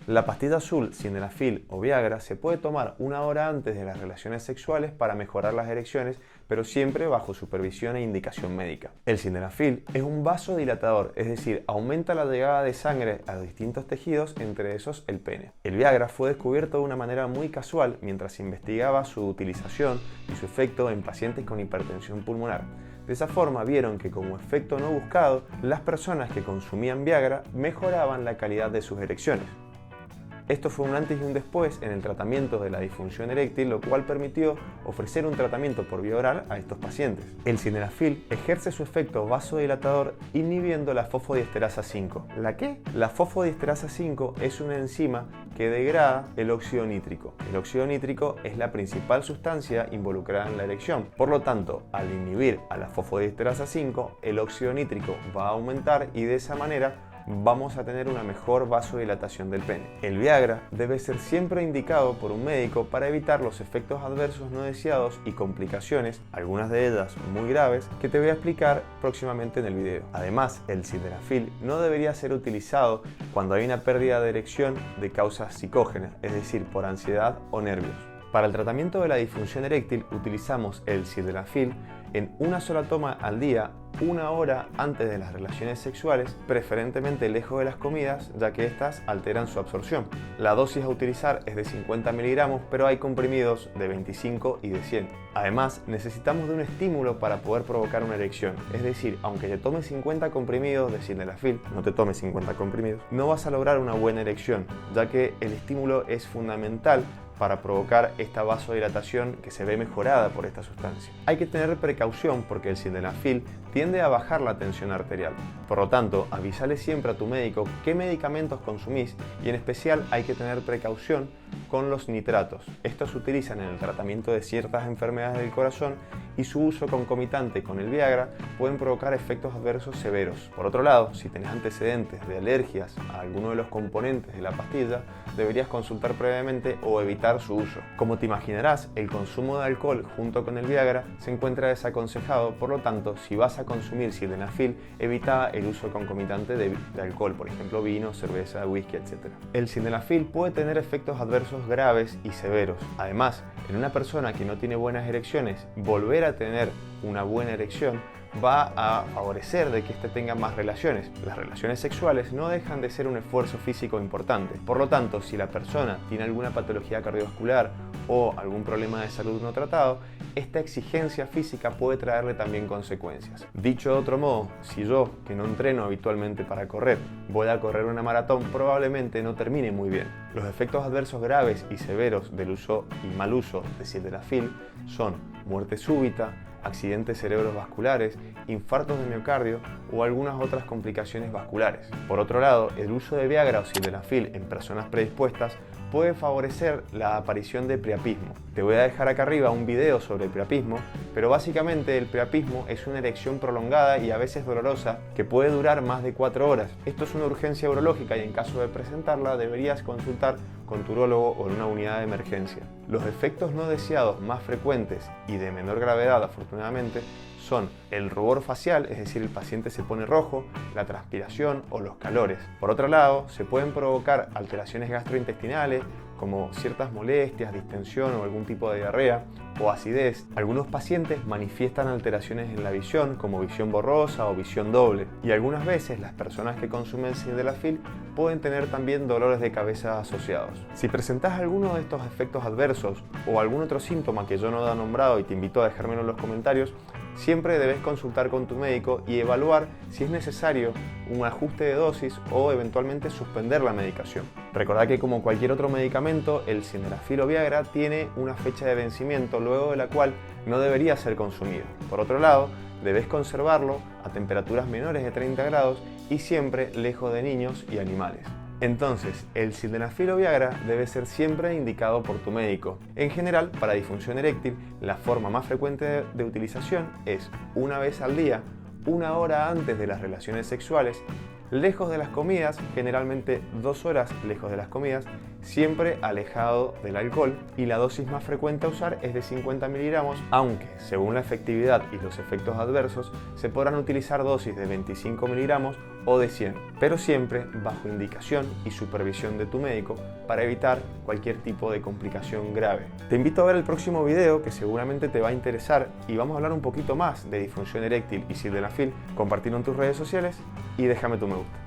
La pastilla azul, sildenafil o Viagra se puede tomar una hora antes de las relaciones sexuales para mejorar las erecciones, pero siempre bajo supervisión e indicación médica. El sildenafil es un vasodilatador, es decir, aumenta la llegada de sangre a los distintos tejidos, entre esos el pene. El Viagra fue descubierto de una manera muy casual mientras se investigaba su utilización y su efecto en pacientes con hipertensión pulmonar. De esa forma vieron que como efecto no buscado, las personas que consumían Viagra mejoraban la calidad de sus erecciones. Esto fue un antes y un después en el tratamiento de la disfunción eréctil, lo cual permitió ofrecer un tratamiento por vía oral a estos pacientes. El sildenafil ejerce su efecto vasodilatador inhibiendo la fosfodiesterasa 5. ¿La qué? La fosfodiesterasa 5 es una enzima que degrada el óxido nítrico. El óxido nítrico es la principal sustancia involucrada en la erección. Por lo tanto, al inhibir a la fosfodiesterasa 5, el óxido nítrico va a aumentar y de esa manera vamos a tener una mejor vasodilatación del pene. El Viagra debe ser siempre indicado por un médico para evitar los efectos adversos no deseados y complicaciones, algunas de ellas muy graves, que te voy a explicar próximamente en el video. Además, el sildenafil no debería ser utilizado cuando hay una pérdida de erección de causas psicógenas, es decir, por ansiedad o nervios. Para el tratamiento de la disfunción eréctil utilizamos el sildenafil en una sola toma al día, una hora antes de las relaciones sexuales, preferentemente lejos de las comidas, ya que estas alteran su absorción. La dosis a utilizar es de 50 miligramos, pero hay comprimidos de 25 y de 100. Además, necesitamos de un estímulo para poder provocar una erección. Es decir, aunque te tomes 50 comprimidos de sildenafil, no te tomes 50 comprimidos, no vas a lograr una buena erección, ya que el estímulo es fundamental para provocar esta vasodilatación que se ve mejorada por esta sustancia. Hay que tener precaución porque el sildenafil tiende a bajar la tensión arterial. Por lo tanto, avísale siempre a tu médico qué medicamentos consumís y en especial hay que tener precaución con los nitratos. Estos se utilizan en el tratamiento de ciertas enfermedades del corazón y su uso concomitante con el Viagra pueden provocar efectos adversos severos. Por otro lado, si tenés antecedentes de alergias a alguno de los componentes de la pastilla, deberías consultar previamente o evitar su uso. Como te imaginarás, el consumo de alcohol junto con el Viagra se encuentra desaconsejado, por lo tanto, si vas a consumir sildenafil, evita el uso concomitante de alcohol, por ejemplo vino, cerveza, whisky, etc. El sildenafil puede tener efectos adversos graves y severos. Además, en una persona que no tiene buenas erecciones, volver a tener una buena erección va a favorecer de que éste tenga más relaciones. Las relaciones sexuales no dejan de ser un esfuerzo físico importante. Por lo tanto, si la persona tiene alguna patología cardiovascular o algún problema de salud no tratado, esta exigencia física puede traerle también consecuencias. Dicho de otro modo, si yo, que no entreno habitualmente para correr, voy a correr una maratón, probablemente no termine muy bien. Los efectos adversos graves y severos del uso y mal uso de sildenafil son muerte súbita, accidentes cerebrovasculares, infartos de miocardio o algunas otras complicaciones vasculares. Por otro lado, el uso de Viagra o sildenafil en personas predispuestas puede favorecer la aparición de priapismo. Te voy a dejar acá arriba un video sobre el priapismo, pero básicamente el priapismo es una erección prolongada y a veces dolorosa que puede durar más de 4 horas. Esto es una urgencia urológica y en caso de presentarla deberías consultar con tu urólogo o en una unidad de emergencia. Los efectos no deseados más frecuentes y de menor gravedad, afortunadamente, son el rubor facial, es decir, el paciente se pone rojo, la transpiración o los calores. Por otro lado, se pueden provocar alteraciones gastrointestinales, como ciertas molestias, distensión o algún tipo de diarrea o acidez. Algunos pacientes manifiestan alteraciones en la visión, como visión borrosa o visión doble. Y algunas veces las personas que consumen sildenafil pueden tener también dolores de cabeza asociados. Si presentas alguno de estos efectos adversos o algún otro síntoma que yo no he nombrado y te invito a dejármelo en los comentarios, siempre debes consultar con tu médico y evaluar si es necesario un ajuste de dosis o eventualmente suspender la medicación. Recordad que como cualquier otro medicamento, el sildenafil o Viagra tiene una fecha de vencimiento luego de la cual no debería ser consumido. Por otro lado, debes conservarlo a temperaturas menores de 30 grados y siempre lejos de niños y animales. Entonces, el sildenafil o Viagra debe ser siempre indicado por tu médico. En general, para disfunción eréctil, la forma más frecuente de utilización es una vez al día, una hora antes de las relaciones sexuales, lejos de las comidas, generalmente 2 horas lejos de las comidas, siempre alejado del alcohol, y la dosis más frecuente a usar es de 50 miligramos, aunque según la efectividad y los efectos adversos se podrán utilizar dosis de 25 miligramos o de 100, pero siempre bajo indicación y supervisión de tu médico para evitar cualquier tipo de complicación grave. Te invito a ver el próximo video que seguramente te va a interesar y vamos a hablar un poquito más de disfunción eréctil y sildenafil. Compartirlo en tus redes sociales y déjame tu me gusta.